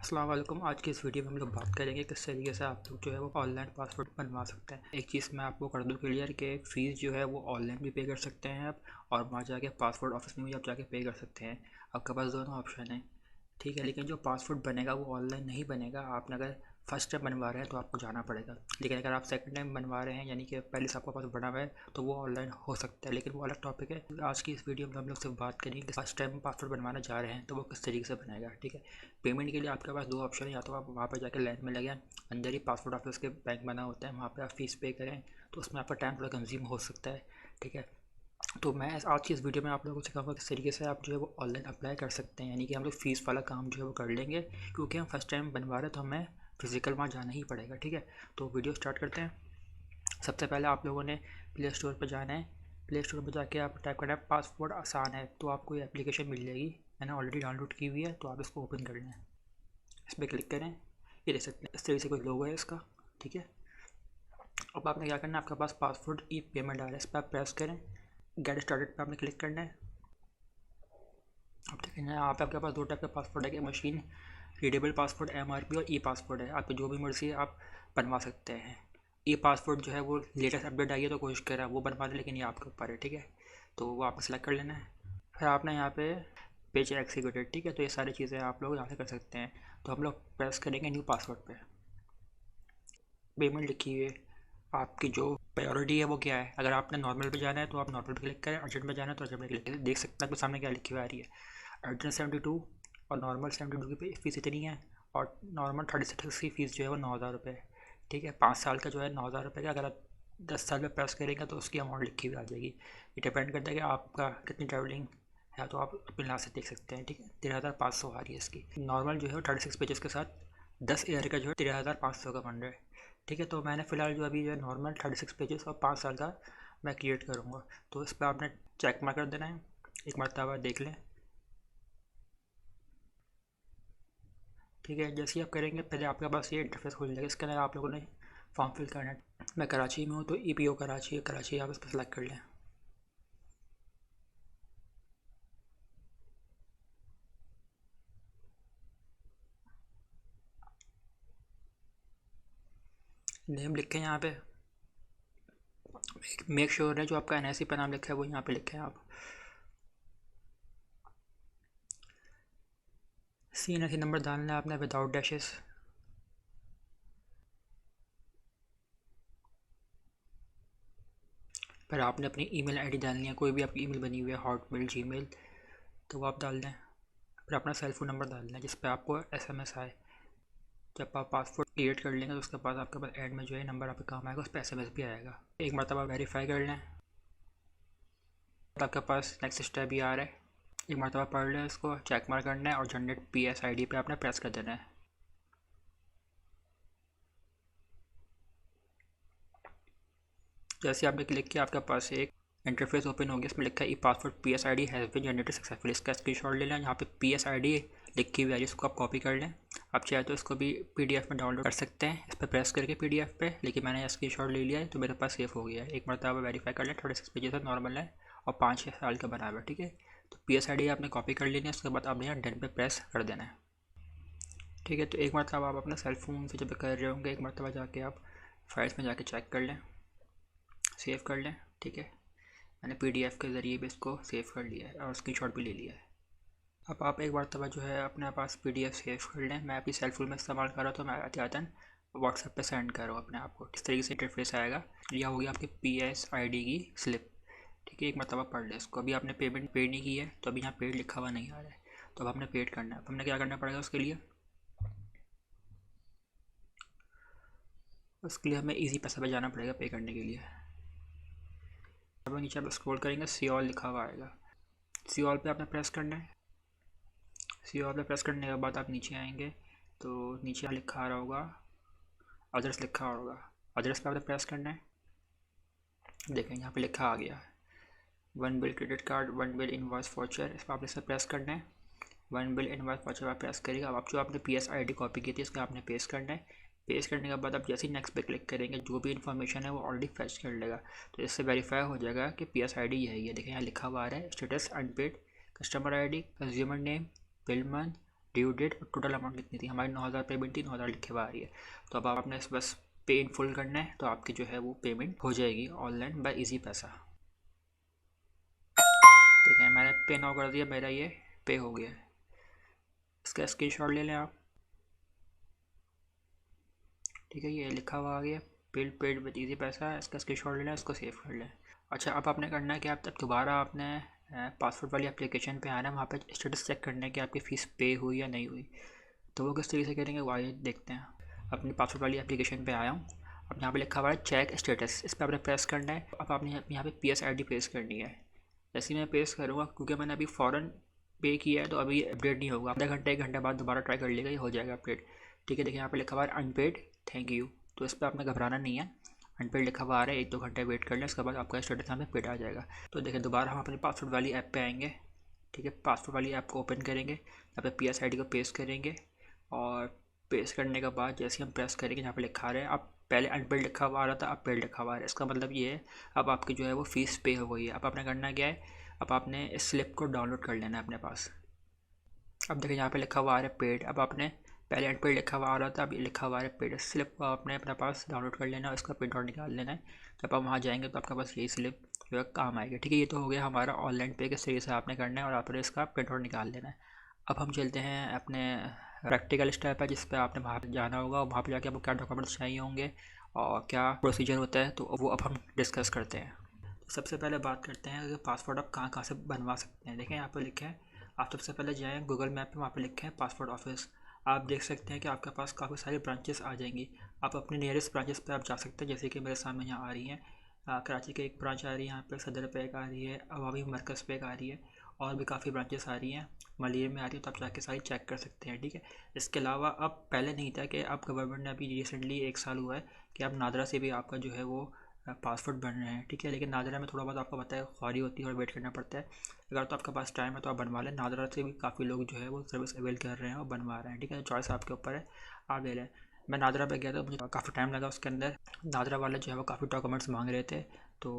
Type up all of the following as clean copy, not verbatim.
अस्सलाम वालेकुम। आज की इस वीडियो में हम लोग बात करेंगे किस तरीके से आप लोग जो है वो ऑनलाइन पासवर्ड बनवा सकते हैं। एक चीज़ मैं आपको कर दूं क्लियर कि फ़ीस जो है वो ऑनलाइन भी पे कर सकते हैं आप, और वहाँ जाके पासवर्ड ऑफिस में भी आप जाके पे कर सकते हैं। आपके पास दोनों ऑप्शन है, ठीक है। लेकिन जो पासवर्ड बनेगा वो ऑनलाइन नहीं बनेगा। आपने अगर फर्स्ट टाइम बनवा रहे हैं तो आपको जाना पड़ेगा, लेकिन अगर आप सेकंड टाइम बनवा रहे हैं यानी कि पहले से आपका पासवर्ड बना हुआ है तो वो ऑनलाइन हो सकता है, लेकिन वो अलग टॉपिक है। आज की इस वीडियो में हम लोग सिर्फ बात करेंगे कि फर्स्ट टाइम पासवर्ड बनवाना जा रहे हैं तो वो किस तरीके से बनेगा, ठीक है। पेमेंट के लिए आपके पास दो ऑप्शन है, या तो आप वहाँ पर जाकर लाइन में लगे, अंदर ही पासपोर्ट ऑफिस के बैंक बना होता है, वहाँ पर आप फीस पे करें तो उसमें आपका टाइम थोड़ा कंज्यूम हो सकता है, ठीक है। तो मैं आज की इस वीडियो में आप लोगों को सिखाऊंगा किस तरीके से आप जो है वो ऑनलाइन अप्लाई कर सकते हैं, यानी कि हम लोग फ़ीस वाला काम जो है वो कर लेंगे, क्योंकि हम फर्स्ट टाइम बनवा रहे हैं तो हमें फ़िज़िकल वहाँ जाना ही पड़ेगा, ठीक है। तो वीडियो स्टार्ट करते हैं। सबसे पहले आप लोगों ने प्ले स्टोर पर जाना है। प्ले स्टोर पर जाके आप टाइप करना है पासवर्ड आसान है, तो आपको ये एप्लीकेशन मिल जाएगी। मैंने ऑलरेडी डाउनलोड की हुई है, तो आप इसको ओपन कर लें। इस पर क्लिक करें, ये देख सकते हैं इस तरीके से कोई लोगो है इसका, ठीक है। अब आपने क्या करना है, आपके पास पासवर्ड ई पेमेंट आ रहा है, इस पर आप प्रेस करें। गेट स्टार्टेड पे आपने क्लिक करना है। अब देखें यहाँ पे आपके पास दो टाइप का पासपोर्ट है कि मशीन रीडेबल पासपोर्ट MRP और ई पासपोर्ट है। आपको जो भी मर्जी है आप बनवा सकते हैं। ई पासपोर्ट जो है वो लेटेस्ट अपडेट आई है तो कोशिश करें वो बनवा दें, लेकिन ये आपके ऊपर है, ठीक है। तो वो आपने सेलेक्ट कर लेना है। फिर आपने यहाँ पे पेज एक्सिक्यूटेड, ठीक है। तो ये सारी चीज़ें आप लोग यहाँ से कर सकते हैं। तो हम लोग प्रेस करेंगे न्यू पासवर्ड पे। पेमेंट लिखी हुई है, आपकी जो प्रायोरिटी है वो क्या है। अगर आपने नॉर्मल पे जाना है तो आप नॉर्मल पे क्लिक करें, अर्जेंट पे जाना है तो अर्जेंट पे क्लिक करें। देख सकते हैं आपके सामने क्या लिखी हुई आ रही है, अर्जेंट 72 और नॉर्मल 72 की फ़ीस इतनी है, और नॉर्मल 36 की फ़ीस जो है वो 9,000 रुपये है, ठीक है। 5 साल का जो है 9,000 रुपये का, अगर आप 10 साल में प्रेस करेंगे तो उसकी अमाउंट लिखी हुई आ जाएगी। ये डिपेंड करता है कि आपका कितनी ट्रैवलिंग है, तो आप अपने लिहाज से देख सकते हैं, ठीक है। 13,500 आ रही है इसकी। नॉर्मल जो है वो 36 पेजेस के साथ 10 ईयर का जो है 13,500 का बन रहा है, ठीक है। तो मैंने फ़िलहाल जो अभी जो है नॉर्मल 36 पेजेस और 5 साल का मैं क्रिएट करूँगा, तो इस पर आपने चेक मार्क कर देना है। एक मरतबा देख लें, ठीक है। जैसे ही आप करेंगे पहले आपके पास ये इंटरफेस खुल जाएगा। इसके अंदर आप लोगों ने फॉर्म फिल करना है। मैं कराची में हूँ तो EPO कराची है, कराची आप इस पर सेलेक्ट कर लें। नेम लिखें यहाँ पे, मेक श्योर है जो आपका NIC पर नाम लिखा है वो यहाँ पे लिखें आप। CNIC नंबर डालना है आपने विदाउट डैशेस। फिर आपने अपनी ईमेल आईडी डालनी है, कोई भी आपकी ईमेल बनी हुई है, हॉटमेल, जीमेल, तो वो आप डाल दें। फिर अपना सेल फ़ोन नंबर डालना है जिस पर आपको SMS आए। जब आप पासपोर्ट क्रिएट कर लेंगे तो उसके बाद आपके पास एंड में जो है नंबर आपके काम आएगा, उस पर SMS भी आएगा। एक मरतबा वेरीफाई कर लें, तो आपके पास नेक्स्ट स्टेप ये आ रहा है। एक मरतबा पढ़ लें, इसको चेक मार्क करना है और जनरेट PSID पे आपने प्रेस कर देना है। जैसे आपने क्लिक किया आपके पास एक इंटरफेस ओपन हो गया, इसमें लिखा है e password PSID has been generated successfully. इसका स्क्रीनशॉट ले लें, यहाँ पे PSID लिखी हुई है जिसको आप कॉपी कर लें। आप चाहे तो इसको भी PDF में डाउनलोड कर सकते हैं, इस पर प्रेस करके PDF पे, लेकिन मैंने स्क्रीनशॉट ले लिया है तो मेरे पास सेव हो गया है। एक मरतबा वेरीफाई कर लें, 36 पेजेस है, नॉर्मल है और 5-6 साल का बना हुआ है, ठीक है। तो PSID आपने कॉपी कर लेनी है, उसके बाद आपने यहाँ डन पे प्रेस कर देना है, ठीक है। तो एक मरतबा आप अपने सेल फ़ोन से जब कर रहे होंगे, एक मरतबा जाके आप फाइल्स में जाके चेक कर लें, सेव कर लें, ठीक है। मैंने PDF के ज़रिए भी इसको सेव कर लिया है और स्क्रीनशॉट भी ले लिया है। अब आप एक मरतबा जो है अपने पास PDF सेव कर लें। मैं अपनी सेल फ़ोन में इस्तेमाल कर रहा था, मैं एहतियातन WhatsApp पे सेंड कर रहा हूँ अपने आप को। इस तरीके से इंटरफेस आएगा। यह होगी आपकी PSID की स्लिप, ठीक है। एक मरतबा पढ़ लें इसको। अभी आपने पेमेंट पेड नहीं की है तो अभी यहाँ पेड लिखा हुआ नहीं आ रहा है, तो अब आपने पेड करना है। तो हमने क्या करना पड़ेगा उसके लिए हमें ईजी पैसा पे जाना पड़ेगा पे करने के लिए। अब नीचे आप स्क्रॉल करेंगे, सी ऑल लिखा हुआ आएगा। सी ऑल पे आपने प्रेस करना है। सी ऑल पे प्रेस करने के बाद आप नीचे आएंगे तो नीचे लिखा आ रहा होगा अदर्स, लिखा आ होगा अदर्स पे आपने प्रेस करना है। देखें यहाँ पे लिखा आ गया 1 bill credit card, 1 bill invoice voucher, इस पर आपने प्रेस करना है। 1 बिल इनवॉइस वाउचर आप प्रेस करेगा। अब आप जो आपने PSID कॉपी की थी इसका आपने पेस्ट करना है। पेस्ट करने के बाद आप जैसे ही नेक्स्ट पे क्लिक करेंगे जो भी इन्फॉर्मेशन है वो ऑलरेडी फैच कर लेगा, तो इससे वेरीफाई हो जाएगा कि PSID यही है। देखें यहाँ लिखा हुआ आ रहा है status unpaid, customer ID, consumer name, bill month, due date और टोटल अमाउंट कितनी थी। हमारी 9,000 पेमेंट थी, 9,000 लिखे हुआ आ रही है। तो अब आपने बस पे इन फुल करना है, तो आपकी जो है वो पेमेंट हो जाएगी ऑनलाइन बाय इजी पैसा। देखिए मैंने पे नाउ कर दिया, मेरा ये पे हो गया। इसका स्क्रीनशॉट ले लें आप। ठीक है, ये लिखा हुआ आ गया पेड पेड विद इजी पैसा। इसका स्क्रीनशॉट ले लें, इसको सेव कर लें। अच्छा, अब आपने करना है कि आप तब दोबारा आपने पासपोर्ट वाली एप्लीकेशन पे आना है, वहाँ पे स्टेटस चेक करना है कि आपकी फ़ीस पे हुई या नहीं हुई। तो वो किस तरीके से करेंगे वो आइए देखते हैं। अपनी पासपोर्ट वाली एप्लीकेशन पे आया हूँ। अब यहाँ पे लिखा हुआ है चेक स्टेटस, इस पर आपने प्रेस करना है। अब आपने यहाँ पे PSID पेस्ट करनी है। जैसे मैं पेस्ट करूँगा, क्योंकि मैंने अभी फ़ौरन पे किया है तो अभी अपडेट नहीं होगा। आधा घंटे 1 घंटे बाद दोबारा ट्राई कर लेगा, ये हो जाएगा अपडेट। ठीक है, देखिए यहाँ पे लिखा हुआ है अनपेड थैंक यू। तो इस पर आपने घबराना नहीं है, अनपेड लिखा हुआ आ रहा है। 1-2 घंटे वेट कर लें, उसके बाद आपका स्टेटस यहाँ पे पेड आ जाएगा। तो देखिए दोबारा हम अपनी पासपोर्ट वाली ऐप पे आएंगे। ठीक है, पासपोर्ट वाली ऐप को ओपन करेंगे, यहाँ पे PSID को पेस्ट करेंगे और पेस्ट करने के बाद जैसे हम प्रेस करेंगे यहाँ पे लिखा रहा है, अब पहले अनपेड लिखा हुआ आ रहा था, अब पेड लिखा हुआ आ रहा है। इसका मतलब ये है अब आपकी जो है वो फ़ीस पे हो गई है। अब आपने करना क्या है, अब आपने इस स्लिप को डाउनलोड कर लेना है अपने पास। अब देखिए यहाँ पे लिखा हुआ आ रहा है पेड। अब आपने पहले अनपेड लिखा हुआ आ रहा था, अब ये लिखा हुआ आ रहा है पेड। स्लिप को आपने अपने पास डाउनलोड कर लेना है, उसका प्रिंट आउट निकाल लेना है। जब आप वहाँ जाएंगे तो आपके पास यही स्लिप जो है काम आएगी। ठीक है, ये तो हो गया हमारा ऑनलाइन पे किस तरीके से आपने करना है और आपने इसका प्रिंट आउट निकाल लेना है। अब हम चलते हैं अपने प्रैक्टिकल स्टेप है जिस पे आपने वहाँ पे जाना होगा। वहाँ पे जाके आपको क्या डॉक्यूमेंट्स चाहिए होंगे और क्या प्रोसीजर होता है, तो वो अब हम डिस्कस करते हैं। तो सबसे पहले बात करते हैं कि पासपोर्ट आप कहाँ कहाँ से बनवा सकते हैं। देखें यहाँ पर लिखे हैं, आप सबसे पहले जाएँ गूगल मैप पे, वहाँ पे लिखे हैं पासपोर्ट ऑफिस। आप देख सकते हैं कि आपके पास काफ़ी सारी ब्रांचेस आ जाएंगी। आप अपने नियरेस्ट ब्रांचेस पे आप जा सकते हैं, जैसे कि मेरे सामने यहाँ आ रही हैं। कराची की एक ब्रांच आ रही है, यहाँ पे सदर पे एक आ रही है, अवामी मरकज़ पे एक आ रही है, और भी काफ़ी ब्रांचेस आ रही हैं, मलिर में आ रही है। तो आप जाके सारी चेक कर सकते हैं। ठीक है, इसके अलावा अब पहले नहीं था कि अब गवर्नमेंट ने अभी रिसेंटली 1 साल हुआ है कि अब नादरा से भी आपका जो है वो पासपोर्ट बन रहे हैं। ठीक है, लेकिन नादरा में थोड़ा बहुत आपको पता है ख्वारी होती है और वेट करना पड़ता है। अगर तो आपके पास टाइम है तो आप बनवा लें। नादरा से भी काफ़ी लोग जो है वो सर्विस अवेल कर रहे हैं और बनवा रहे हैं। ठीक है, चॉइस आपके ऊपर है, आप ले लें। मैं नादरा पे गया था, मुझे काफ़ी टाइम लगा उसके अंदर। नादरा वाले जो है वो काफ़ी डॉक्यूमेंट्स मांग रहे थे, तो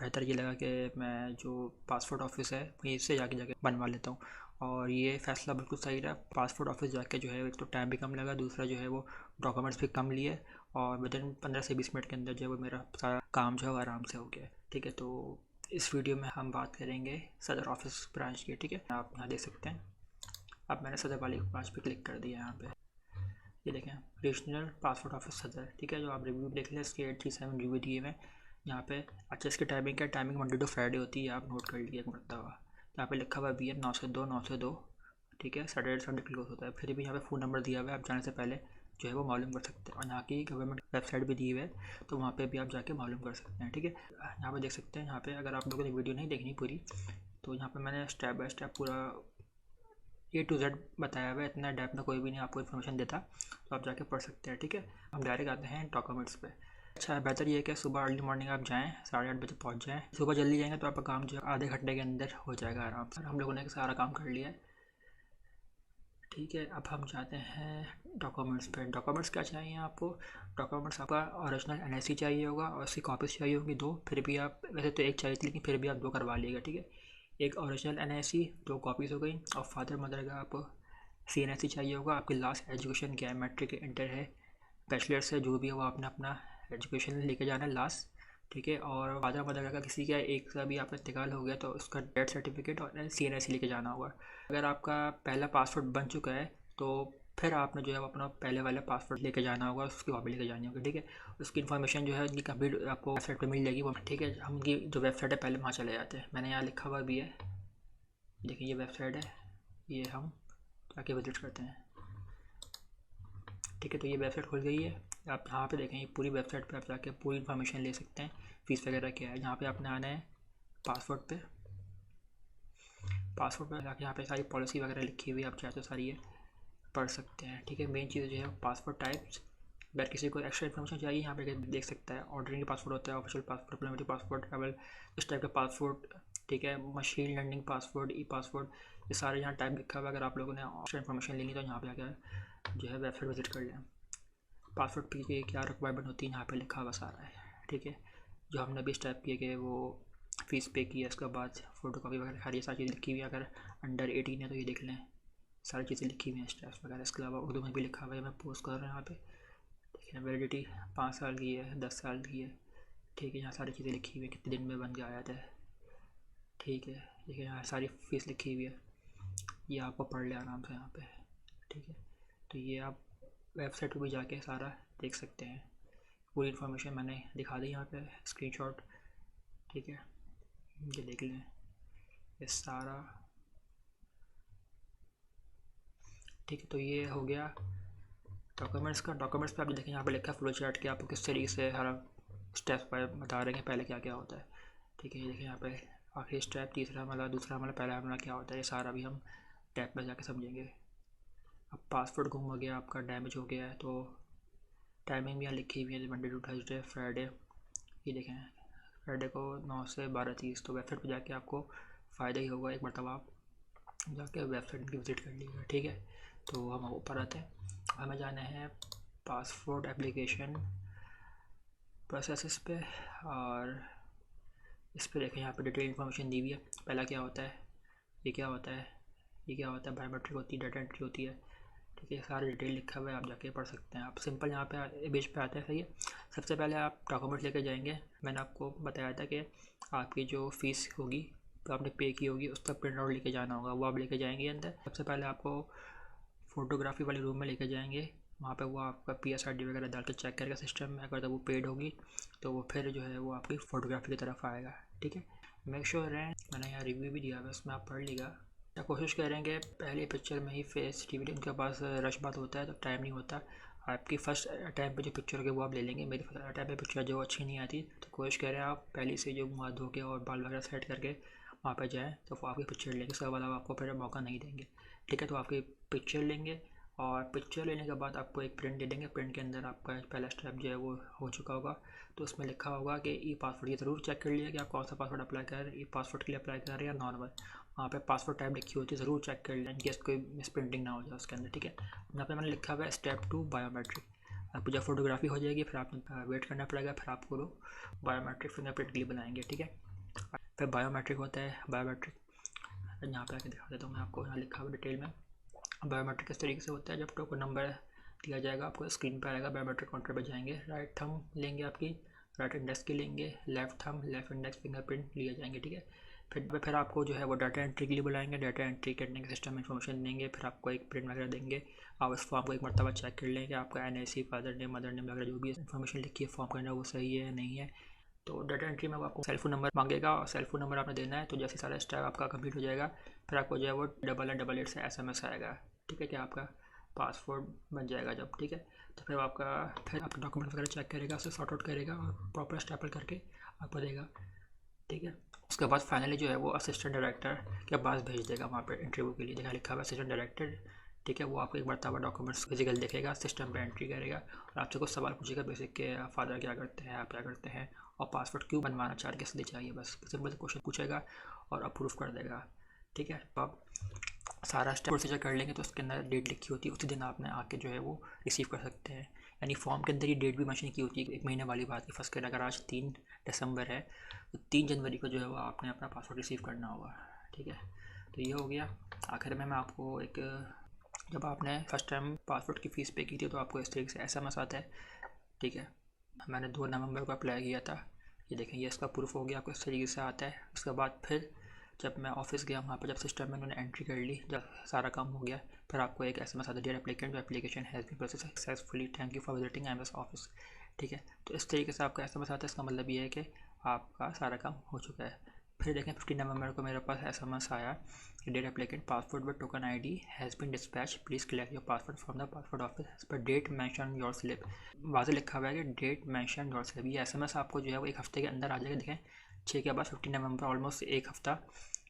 बेहतर ये लगा कि मैं जो पासपोर्ट ऑफिस है वहीं से जाके बनवा लेता हूँ। और ये फ़ैसला बिल्कुल सही रहा। पासपोर्ट ऑफिस जाके जो है एक तो टाइम भी कम लगा, दूसरा जो है वो डॉक्यूमेंट्स भी कम लिए, और विदिन 15 से 20 मिनट के अंदर जो है वो मेरा सारा काम जो है वो आराम से हो गया। ठीक है, तो इस वीडियो में हम बात करेंगे सदर ऑफिस ब्रांच की। ठीक है, आप यहाँ देख सकते हैं। अब मैंने सदर वाली ब्रांच पे क्लिक कर दिया। यहाँ पे ये देखें रीजनल पासपोर्ट ऑफिस सदर। ठीक है, जो आप रिव्यू देख लें, इसके 837 रिव्यू दिए हुए यहाँ पे। अच्छा, इसकी टाइमिंग क्या, टाइमिंग मंडे टू फ्राइडे होती है, आप नोट कर लीजिए एक मरतबा। यहाँ पे लिखा हुआ है BM 9 से 2, 9 से 2। ठीक है, सैटरडे संडे क्लोज होता है। फिर भी यहाँ पे फ़ोन नंबर दिया हुआ है, आप जाने से पहले जो है वो मालूम कर सकते हैं। और यहाँ की गवर्नमेंट वेबसाइट भी दी हुई है, तो वहाँ पे भी आप जाके मालूम कर सकते हैं। ठीक है, यहाँ पे देख सकते हैं। यहाँ पे अगर आप लोगों ने वीडियो नहीं देखनी पूरी, तो यहाँ पे मैंने स्टेप बाय स्टेप पूरा A to Z बताया हुआ है। इतना डेप्थ में कोई भी नहीं आपको इन्फॉर्मेशन देता, तो आप जाके पढ़ सकते हैं। ठीक है, हम डायरेक्ट आते हैं डॉक्यूमेंट्स पे। अच्छा, बेहतर ये है कि सुबह अर्ली मॉर्निंग आप जाएँ, 8:30 बजे पहुँच जाएँ। सुबह जल्दी जाएंगे तो आपका काम जो है आधे घंटे के अंदर हो जाएगा आराम से। हम लोगों ने सारा काम कर लिया है। ठीक है, अब हम जाते हैं डॉक्यूमेंट्स पे। डॉक्यूमेंट्स क्या चाहिए आपको, डॉक्यूमेंट्स आपका ओरिजिनल NIC चाहिए होगा और उसकी कॉपीज़ चाहिए होंगी 2। फिर भी आप, वैसे तो एक चाहिए थी लेकिन फिर भी आप 2 करवा लीजिएगा। ठीक है, एक ओरिजिनल NIC, 2 कॉपीज़ हो गई। और फादर मदर का आप CNSC चाहिए होगा। आपकी लास्ट एजुकेशन क्या है, मैट्रिक, इंटर है, बैचलर्स है, जो भी है वो आपने अपना एजुकेशन लेके जाना है लास्ट। ठीक है, और फादर मदर का किसी का एक का भी आपका इंतकाल हो गया तो उसका डेथ सर्टिफिकेट और CNSC लेके जाना होगा। अगर आपका पहला पासपोर्ट बन चुका है तो फिर आपने जो है अपना पहले वाला पासपोर्ट लेके जाना होगा, उसकी कॉपी लेके जानी होगी। ठीक है, उसकी इन्फॉर्मेशन जो है उनकी कंप्लीट आपको वेबसाइट पे मिल जाएगी वो। ठीक है, हम उनकी जो वेबसाइट है पहले वहाँ चले जाते हैं। मैंने यहाँ लिखा हुआ भी है, देखिए ये वेबसाइट है, ये हम जाके विजिट करते हैं। ठीक है, तो ये वेबसाइट खुल गई है। आप यहाँ पे देखें, ये पूरी वेबसाइट पे आप जाके पूरी इन्फॉर्मेशन ले सकते हैं। फ़ीस वगैरह क्या है, यहाँ पे आपने आना है पासपोर्ट पे। पासपोर्ट पे जाके यहाँ पे सारी पॉलिसी वगैरह लिखी हुई है, आप चाहे तो सारी ये पढ़ सकते हैं। ठीक है, मेन चीज़ जो है पासपोर्ट टाइप्स। अगर किसी को एक्स्ट्रा इन्फॉर्मेशन चाहिए यहाँ पे देख सकता है। ऑर्डरिंग पासपोर्ट होता है, official passport, diplomatic passport, travel, इस टाइप का पासपोर्ट। ठीक है, मशीन लर्निंग पासपोर्ट, पासपोर्ट, ये सारे यहाँ टाइप लिखा हुआ है। अगर आप लोगों ने एक्स्ट्रा इन्फॉर्मेशन लेनी तो यहाँ पे आकर जो है वेबसाइट विजिट कर लें। पासपोर्ट की क्या रिक्वायरमेंट होती है यहाँ पे लिखा हुआ सारा है। ठीक है, जो हमने भी स्टेप किए कि वो फ़ीस पे की है, उसके बाद फ़ोटो कॉपी वगैरह सारी चीज़ लिखी हुई है। अगर अंडर 18 है तो ये देख लें, सारी चीज़ें लिखी हुई हैं, स्टेप्स वगैरह। इसके अलावा उर्दू में भी लिखा हुआ है, मैं पोस्ट कर रहा हूँ यहाँ पे। देखिए वैलिडिटी 5 साल की है, 10 साल की है, ठीक है। यहाँ सारी चीज़ें लिखी हुई है, कितने दिन में बन के आया था, ठीक है। देखिए यहाँ सारी फीस लिखी हुई है, ये आपको पढ़ ले आराम से यहाँ पे, ठीक है। तो ये आप वेबसाइट पर भी जाके सारा देख सकते हैं, पूरी इन्फॉर्मेशन मैंने दिखा दी यहाँ पे स्क्रीनशॉट, ठीक है। ये देख लें ये सारा, ठीक है। तो ये हो गया डॉक्यूमेंट्स का। डॉक्यूमेंट्स पे आप देखें यहाँ पे लिखा है फ्लो चार्ट के, आपको किस तरीके से हर स्टेप पर बता रहे हैं पहले क्या क्या होता है, ठीक है। ये देखें यहाँ पे आखिरी स्टेप, तीसरा हमला, दूसरा हमला, पहला हमला क्या होता है, ये सारा भी हम टैब में जाके समझेंगे। अब पासवर्ड गुम हो गया आपका, डैमेज हो गया है, तो टाइमिंग भी यहाँ लिखी हुई है, मंडे टू थर्सडे, फ्राइडे। ये देखें फ्राइडे को 9 से 12:30। तो वेबसाइट पर जाके आपको फ़ायदा ही होगा, एक मरतबा आप जाके वेबसाइट की विज़िट कर लीजिएगा, ठीक है। तो हम ऊपर आते हैं, हमें जाना है पासपोर्ट एप्लीकेशन प्रोसेसेस पे, और इस पर देखें यहाँ पे डिटेल इन्फॉर्मेशन दी हुई है। पहला क्या होता है, ये क्या होता है, ये क्या होता है, बायोमेट्रिक होती है, डाटा एंट्री होती है, ठीक है। सारा डिटेल लिखा हुआ है, आप जाके पढ़ सकते हैं। आप सिंपल यहाँ पे पेज पे आते हैं, सही है। सबसे पहले आप डॉक्यूमेंट लेके जाएंगे, मैंने आपको बताया था कि आपकी जो फ़ीस होगी तो आपने पे की होगी, उसका प्रिंट आउट लेके जाना होगा, वो आप लेके जाएंगे अंदर। सबसे पहले आपको फ़ोटोग्राफी वाले रूम में लेके जाएंगे, वहाँ पे वो आपका PSID वगैरह डाल के चेक करेगा सिस्टम में, अगर तो वो पेड होगी तो वो फिर जो है वो आपकी फ़ोटोग्राफी की तरफ आएगा, ठीक है। मेक श्योर रहें, मैंने यहाँ रिव्यू भी दिया हुआ है, उसमें आप पढ़ लीजिएगा। या कोशिश करेंगे पहले पिक्चर में ही फेस टीवी, उनके पास रश बात होता है तो टाइम नहीं होता। आपकी फ़र्स्ट टाइम पे जो पिक्चर होगी वो आप ले लेंगे। मेरी फर्स्ट टाइम पे पिक्चर जो अच्छी नहीं आती, तो कोशिश करें आप पहले से जो मुँह धो के और बाल वगैरह सेट करके वहाँ पर जाएँ, तो वो आपकी पिक्चर लेंगे, उसके बाद आपको फिर मौका नहीं देंगे, ठीक है। तो आपकी पिक्चर लेंगे, और पिक्चर लेने के बाद आपको एक प्रिंट दे देंगे। प्रिंट के अंदर आपका पहला स्टेप जो है वो हो चुका होगा, तो उसमें लिखा होगा कि ई पासवर्ड, ये ज़रूर चेक कर लिया कि आप कौन सा पासवर्ड अप्लाई कर रहे हैं, ई पासवर्ड के लिए अप्लाई कर रहे हैं या नॉर्मल। वहाँ पे पासवर्ड टाइप लिखी होती है, ज़रूर चेक कर लें कि कोई मिस प्रिंटिंग ना हो जाए उसके अंदर, ठीक है। यहाँ पे मैंने लिखा हुआ है स्टेप 2 बायोमेट्रिक। आपको जब फोटोग्राफी हो जाएगी फिर आपने वेट करना पड़ेगा, फिर आपको बायोमेट्रिक फिंगरप्रिंट के लिए बनाएंगे, ठीक है। फिर बायोमेट्रिक होता है, बायोमेट्रिक यहाँ पे आके दिखा देता हूँ मैं आपको, यहाँ लिखा हुआ डिटेल में। बायोमेट्रिक इस तरीके से होता है, जब टोकन नंबर दिया जाएगा आपको स्क्रीन पर आएगा, बायोमेट्रिक काउंटर पर जाएंगे, राइट थंब लेंगे, आपकी राइट इंडेक्स की लेंगे, left thumb, left index fingerprint लिए जाएंगे, ठीक है। फिर आपको जो है वो डाटा एंट्री के लिए बुलाएंगे, डाटा एंट्री करने के सिस्टम में इन्फॉर्मेशन देंगे, फिर आपको एक प्रिंट वगैरह देंगे। आप उस फॉर्म को एक मरतबा चेक कर लें कि आपका NIC, father name, mother name वगैरह जो भी इन्फॉर्मेशन लिखी है फॉर्म के अंदर वो सही है नहीं है। तो डाटा एंट्री में वो आपको सेल फोन नंबर मांगेगा, और सेल फोन नंबर आपने देना है। तो जैसे सारा स्टेप आपका कंप्लीट हो जाएगा, फिर आपको जो है वो 8888 से SMS आएगा, ठीक है, कि आपका पासपोर्ट बन जाएगा जब, ठीक है। तो फिर आपका डॉक्यूमेंट वगैरह चेक करेगा, उसे सॉर्ट आउट करेगा और प्रॉपर स्टेपल करके आपको देगा, ठीक है। उसके बाद फाइनली जो है वो असिस्टेंट डायरेक्टर के पास भेज देगा वहाँ पे इंटरव्यू के लिए। देखा लिखा हुआ असिस्टेंट डायरेक्टर, ठीक है। वो आपको एक मरतबा डॉक्यूमेंट्स फिजिकल देखेगा, सिस्टम पे एंट्री करेगा, और आपसे कुछ सवाल पूछेगा बेसिक के, फादर क्या करते हैं, आप क्या करते हैं, और पासपोर्ट क्यों बनवाना चाह रहे, किस लिए चाहिए, बस सिंपल क्वेश्चन पूछेगा और अप्रूव कर देगा, ठीक है। तो आप सारा स्टेप प्रोसीजर कर लेंगे तो उसके अंदर डेट लिखी होती है, उसी दिन आपने आके जो है वो रिसीव कर सकते हैं। यानी फॉर्म के अंदर ही डेट भी मेंशन की होती है, 1 महीने वाली बात की। फर्स्ट कर अगर आज 3 दिसंबर है तो 3 जनवरी को जो है वो आपने अपना पासपोर्ट रिसीव करना होगा, ठीक है। तो ये हो गया। आखिर में मैं आपको एक, जब आपने फर्स्ट टाइम पासपोर्ट की फ़ीस पे की थी तो आपको इस तरीके से SMS आता है, ठीक है। मैंने 2 नवंबर को अप्लाई किया था, ये देखें ये इसका प्रूफ हो गया, आपको इस तरीके से आता है। उसके बाद फिर जब मैं ऑफिस गया, वहाँ पर जब सिस्टम में उन्होंने एंट्री कर ली, जब सारा काम हो गया, फिर आपको एक SMS आता है, dear applicant, application has been processed successfully, thank you for visiting IMS office, ठीक है। तो इस तरीके से आपका SMS आता है, इसका मतलब ये है कि आपका सारा काम हो चुका है। फिर देखें 15 नवंबर को मेरे पास SMS आया, dear applicant, passport with token ID has been dispatch, please collect your passport from the passport office per date mention your slip. वाज़ेह लिखा हुआ है कि डेट मेंशन योर स्लिप। ये SMS आपको जो है वो 1 हफ्ते के अंदर आ जाएगा। देखें 6 के बाद 15 नवंबर, ऑलमोस्ट 1 हफ्ता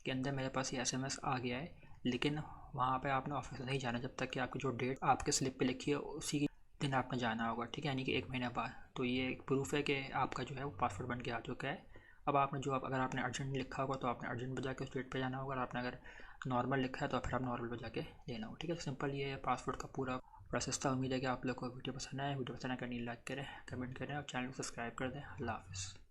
के अंदर मेरे पास ये SMS आ गया है। लेकिन वहाँ पे आपने ऑफिस नहीं जाना जब तक कि आपकी जो डेट आपके स्लिप पे लिखी है उसी दिन आपने जाना होगा, ठीक है, यानी कि 1 महीने बाद। तो ये एक प्रूफ है कि आपका जो है वो पासपोर्ट बन के आ चुका है। अब आपने जो अगर आपने अर्जेंट लिखा होगा तो आपने अर्जेंट पर जाके उस डेट पे जाना होगा, और आपने अगर नॉर्मल लिखा है तो फिर आप नॉर्मल पर जाके लेना होगा, ठीक है। सिंपल ये पासपोर्ट का पूरा प्रोसेस था। उम्मीद है कि आप लोग को वीडियो पसंद आए। वीडियो पसंद आए करनी लाइक करें, कमेंट करें और चैनल को सब्सक्राइब कर दें। अल्लाह हाफ़िज़।